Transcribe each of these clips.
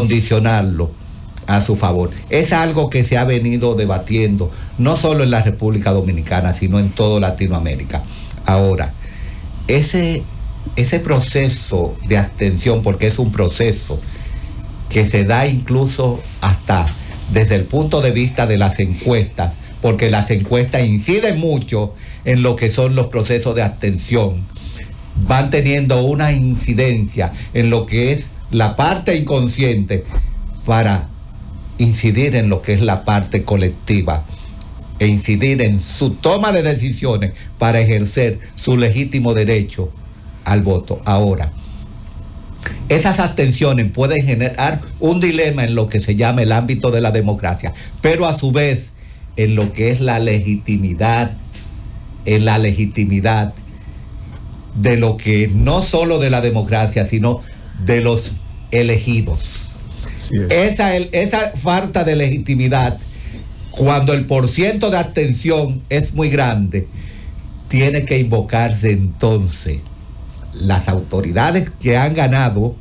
condicionarlo a su favor. Es algo que se ha venido debatiendo, no solo en la República Dominicana, sino en toda Latinoamérica. Ahora, ese proceso de abstención, porque es un proceso que se da incluso hasta desde el punto de vista de las encuestas, porque las encuestas inciden mucho en lo que son los procesos de abstención, van teniendo una incidencia en lo que es la parte inconsciente para incidir en lo que es la parte colectiva e incidir en su toma de decisiones para ejercer su legítimo derecho al voto. Ahora, esas abstenciones pueden generar un dilema en lo que se llama el ámbito de la democracia, pero a su vez en lo que es la legitimidad, en la legitimidad de lo que no solo de la democracia, sino de los elegidos. Sí, esa falta de legitimidad, cuando el porciento de abstención es muy grande, tiene que invocarse entonces. Las autoridades que han ganado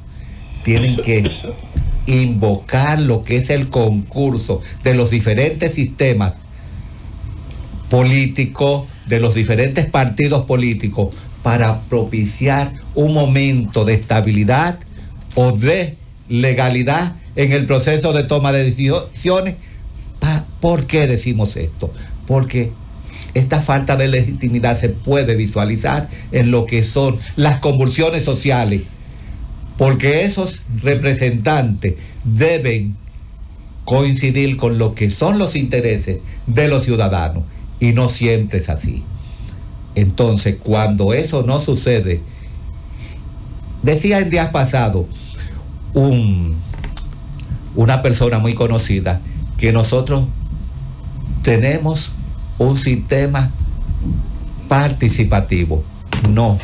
tienen que invocar lo que es el concurso de los diferentes sistemas políticos, de los diferentes partidos políticos, para propiciar un momento de estabilidad o de legalidad en el proceso de toma de decisiones. ¿Por qué decimos esto? Porque esta falta de legitimidad se puede visualizar en lo que son las convulsiones sociales, porque esos representantes deben coincidir con lo que son los intereses de los ciudadanos, y no siempre es así. Entonces, cuando eso no sucede, decía en días pasados una persona muy conocida que nosotros tenemos un sistema participativo. No,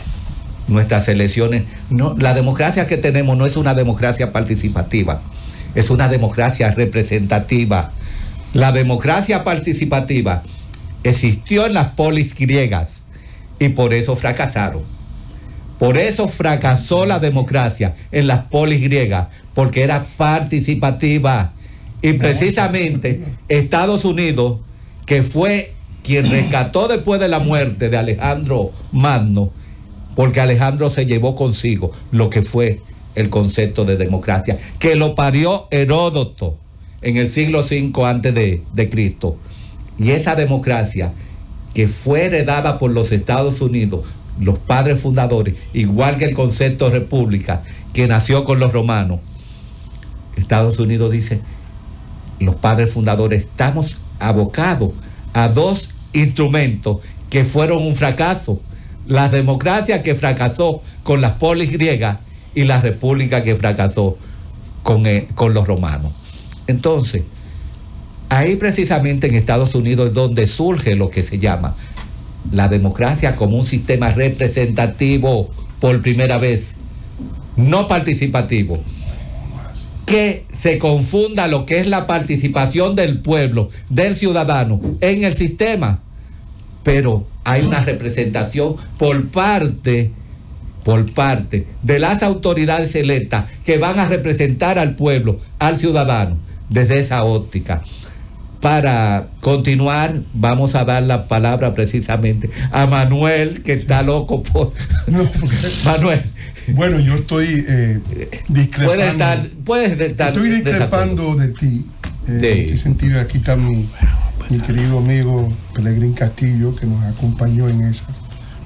nuestras elecciones, no, la democracia que tenemos no es una democracia participativa, es una democracia representativa. La democracia participativa existió en las polis griegas y por eso fracasaron. Por eso fracasó la democracia en las polis griegas, porque era participativa. Y precisamente Estados Unidos, que fue quien rescató después de la muerte de Alejandro Magno, porque Alejandro se llevó consigo lo que fue el concepto de democracia, que lo parió Heródoto en el siglo V antes de Cristo. Y esa democracia que fue heredada por los Estados Unidos, los padres fundadores, igual que el concepto de república que nació con los romanos, Estados Unidos dice, los padres fundadores estamos abocados a dos instrumentos que fueron un fracaso: la democracia, que fracasó con las polis griegas, y la república, que fracasó con los romanos. Entonces, ahí precisamente en Estados Unidos es donde surge lo que se llama la democracia como un sistema representativo por primera vez, no participativo. Que se confunda lo que es la participación del pueblo, del ciudadano en el sistema, pero hay una representación por parte de las autoridades electas que van a representar al pueblo, al ciudadano, desde esa óptica. Para continuar, vamos a dar la palabra precisamente a Manuel, que está loco por... No, Manuel. Bueno, yo estoy discrepando. Puedes estar estoy discrepando de ti. En este sentido, aquí está mi querido amigo Pelegrín Castillo, que nos acompañó en esas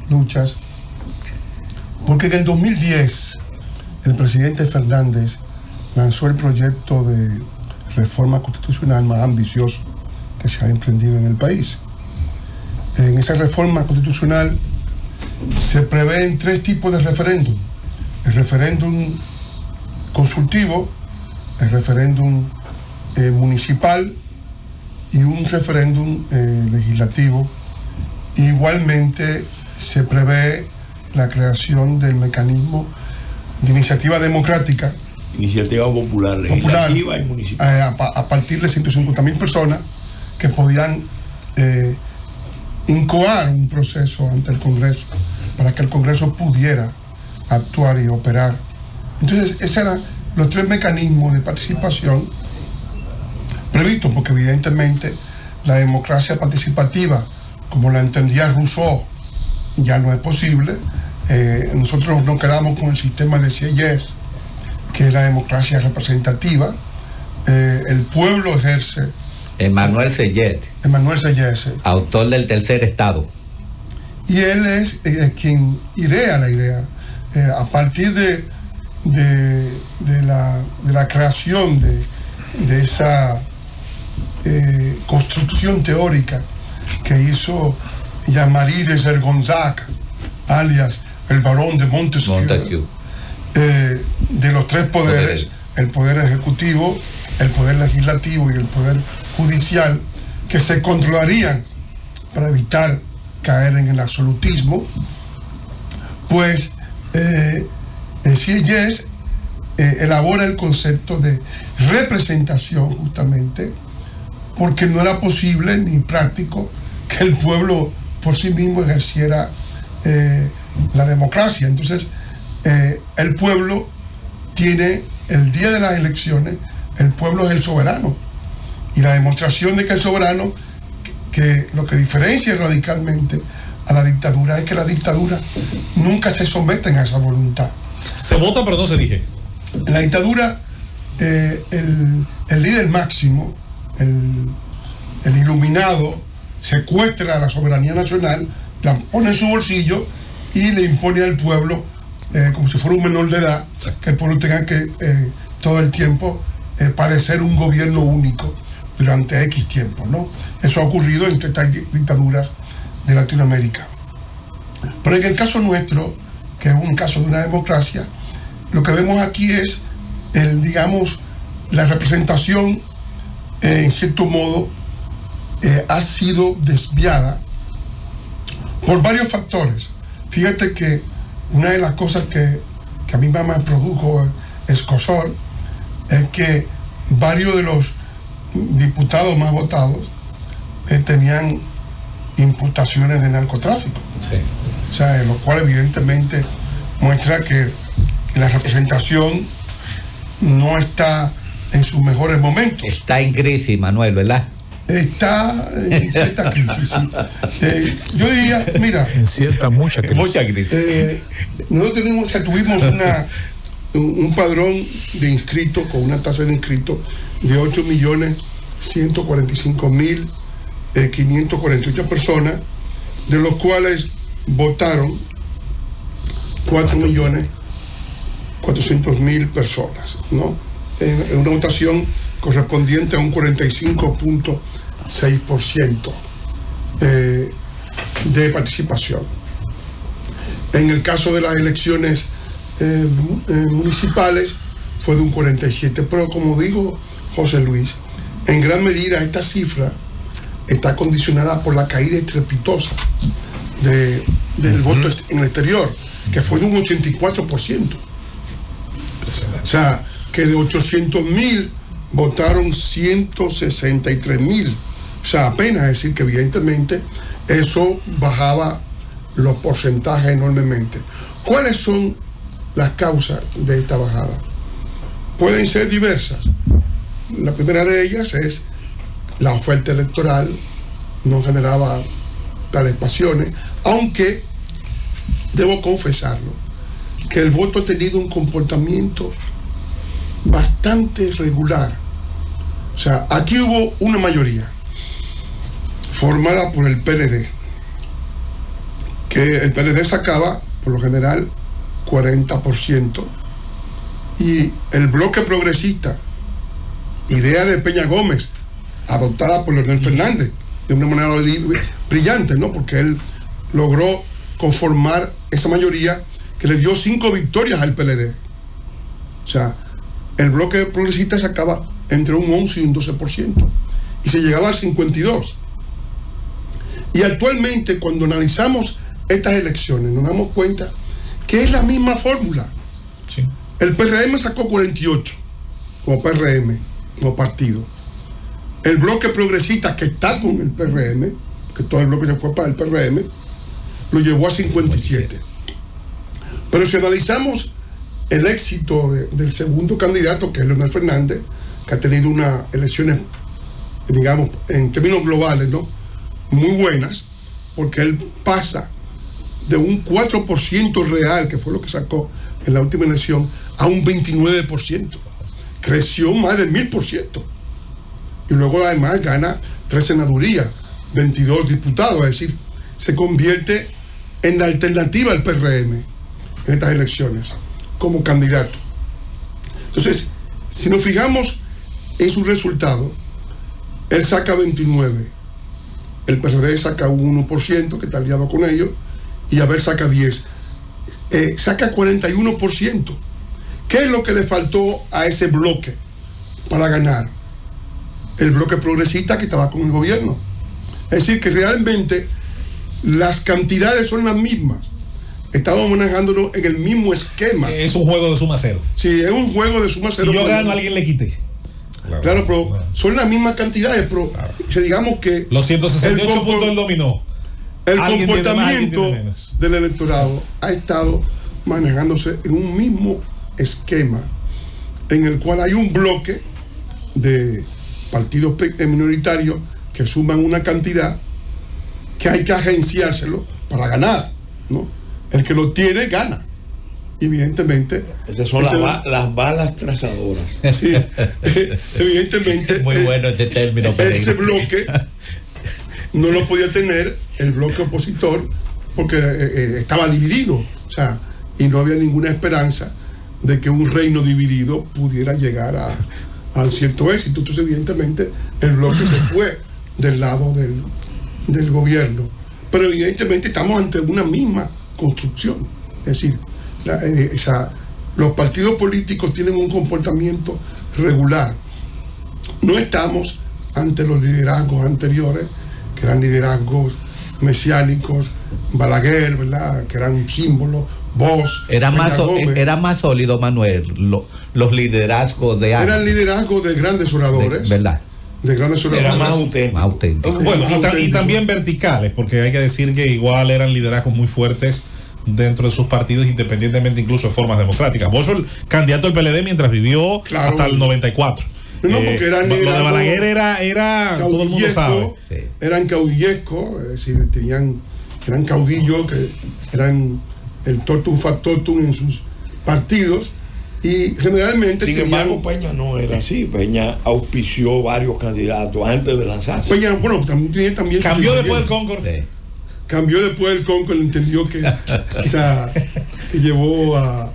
luchas. Porque en el 2010, el presidente Fernández lanzó el proyecto de reforma constitucional más ambicioso que se ha emprendido en el país. En esa reforma constitucional se prevén 3 tipos de referéndum: el referéndum consultivo, el referéndum municipal y un referéndum legislativo. Igualmente se prevé la creación del mecanismo de iniciativa democrática, iniciativa popular, legislativa y municipal, a partir de 150.000 personas que podían incoar un proceso ante el Congreso para que el Congreso pudiera actuar y operar. Entonces esa era los 3 mecanismos de participación previstos, porque evidentemente la democracia participativa, como la entendía Rousseau, ya no es posible. Nosotros nos quedamos con el sistema de Sieyès, que es la democracia representativa. El pueblo ejerce. Emmanuel Sieyès, autor del Tercer Estado. Y él es quien idea la idea. A partir de la creación de esa construcción teórica que hizo Jean-Marie de Sergonzac, alias el barón de Montesquieu, de los 3 poderes, el poder ejecutivo, el poder legislativo y el poder judicial, que se controlarían para evitar caer en el absolutismo, pues Sieyès elabora el concepto de representación, justamente porque no era posible ni práctico que el pueblo por sí mismo ejerciera la democracia. Entonces el pueblo tiene, el día de las elecciones, el pueblo es el soberano, y la demostración de que el soberano, que lo que diferencia radicalmente a la dictadura es que las dictaduras nunca se someten a esa voluntad. Se vota pero no se elige. En la dictadura el líder máximo, el iluminado, secuestra a la soberanía nacional, la pone en su bolsillo y le impone al pueblo, como si fuera un menor de edad, que el pueblo tenga que todo el tiempo parecer un gobierno único durante X tiempo, ¿no? Eso ha ocurrido en estas dictaduras de Latinoamérica. Pero en el caso nuestro, que es un caso de una democracia, lo que vemos aquí es, la representación, en cierto modo, ha sido desviada por varios factores. Fíjate que una de las cosas que a mí me produjo escozor es que varios de los diputados más votados tenían imputaciones de narcotráfico. Sí. O sea, lo cual evidentemente muestra que la representación no está en sus mejores momentos. Está en crisis, Manuel, ¿verdad? Está en cierta crisis, sí. Yo diría, mira, mucha crisis. Nosotros tuvimos un padrón de inscritos con una tasa de inscritos de 8.145.548 personas, de los cuales votaron 4.400.000 personas, ¿no? En una votación correspondiente a un 45.6% de participación. En el caso de las elecciones municipales fue de un 47%, pero como digo, José Luis, en gran medida esta cifra está condicionada por la caída estrepitosa del voto en el exterior, que fue de un 84%. O sea, que de 800.000 votaron 163.000. O sea, apenas, es decir, que evidentemente eso bajaba los porcentajes enormemente. ¿Cuáles son las causas de esta bajada? Pueden ser diversas. La primera de ellas es la oferta electoral, no generaba tales pasiones, aunque debo confesarlo, que el voto ha tenido un comportamiento bastante regular. O sea, aquí hubo una mayoría formada por el PLD, que el PLD sacaba por lo general 40%, y el bloque progresista, idea de Peña Gómez, adoptada por Leonel Fernández de una manera brillante, ¿no? Porque él logró conformar esa mayoría que le dio 5 victorias al PLD. O sea, el bloque progresista sacaba entre un 11 y un 12%, y se llegaba al 52%. Y actualmente, cuando analizamos estas elecciones, nos damos cuenta que es la misma fórmula. Sí. El PRM sacó 48 como PRM, como partido. El bloque progresista, que está con el PRM, que todo el bloque se fue para el PRM, lo llevó a 57. Pero si analizamos el éxito del segundo candidato, que es Leonel Fernández, que ha tenido unas elecciones, digamos, en términos globales, ¿no?, muy buenas, porque él pasa de un 4% real, que fue lo que sacó en la última elección, a un 29%. Creció más del 1000%. Y luego además gana 3 senadurías, 22 diputados, es decir, se convierte en la alternativa al PRM en estas elecciones como candidato. Entonces, si nos fijamos en su resultado, él saca 29, el PRD saca un 1%, que está aliado con ellos, y Abel saca 10, saca 41%. ¿Qué es lo que le faltó a ese bloque para ganar? El bloque progresista que estaba con el gobierno. Es decir, que realmente las cantidades son las mismas. Estamos manejándolo en el mismo esquema. Es un juego de suma cero. Sí, es un juego de suma cero. Si yo gano, alguien le quite. Claro, pero son las mismas cantidades, pero digamos que los 168 puntos del dominó. El comportamiento del electorado ha estado manejándose en un mismo esquema en el cual hay un bloque de partidos minoritarios que suman una cantidad que hay que agenciárselo para ganar, ¿no? El que lo tiene gana. Evidentemente esas son las balas trazadoras. Sí, evidentemente muy bueno este término. Ese bloque no lo podía tener el bloque opositor porque estaba dividido, o sea, y no había ninguna esperanza de que un reino dividido pudiera llegar al cierto éxito. Entonces evidentemente el bloque se fue del lado del gobierno, pero evidentemente estamos ante una misma construcción. Es decir, los partidos políticos tienen un comportamiento regular. No estamos ante los liderazgos anteriores, que eran liderazgos mesiánicos, Balaguer, ¿verdad?, que eran un símbolo, Bosch. Era más sólido, Manuel, los liderazgos de antes. Eran liderazgos de grandes oradores. ¿Verdad? De grandes oradores. Era más auténtico. Bueno, y también verticales, porque hay que decir que igual eran liderazgos muy fuertes dentro de sus partidos, independientemente incluso de formas democráticas. Bosch, el candidato del PLD mientras vivió hasta el 94. No, porque eran lo de Balaguer era todo el mundo sabe. Eran caudillescos, es decir, eran caudillos que eran el totum factotum en sus partidos, y generalmente sin embargo Peña no era así. Peña auspició varios candidatos antes de lanzarse. Peña, bueno, también cambió después del Concord. Cambió después del Concord, entendió que que llevó a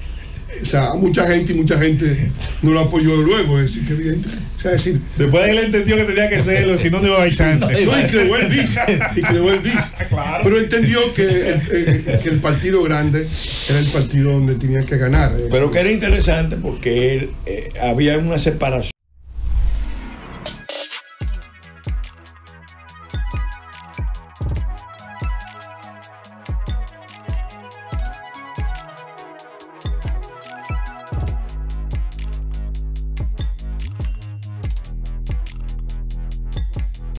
mucha gente, y mucha gente no lo apoyó luego. Es decir, que evidente, después él entendió que tenía que serlo, si no iba a haber chance. No, y creó el bis. Claro. Pero entendió que el partido grande era el partido donde tenía que ganar. Pero que era interesante porque había una separación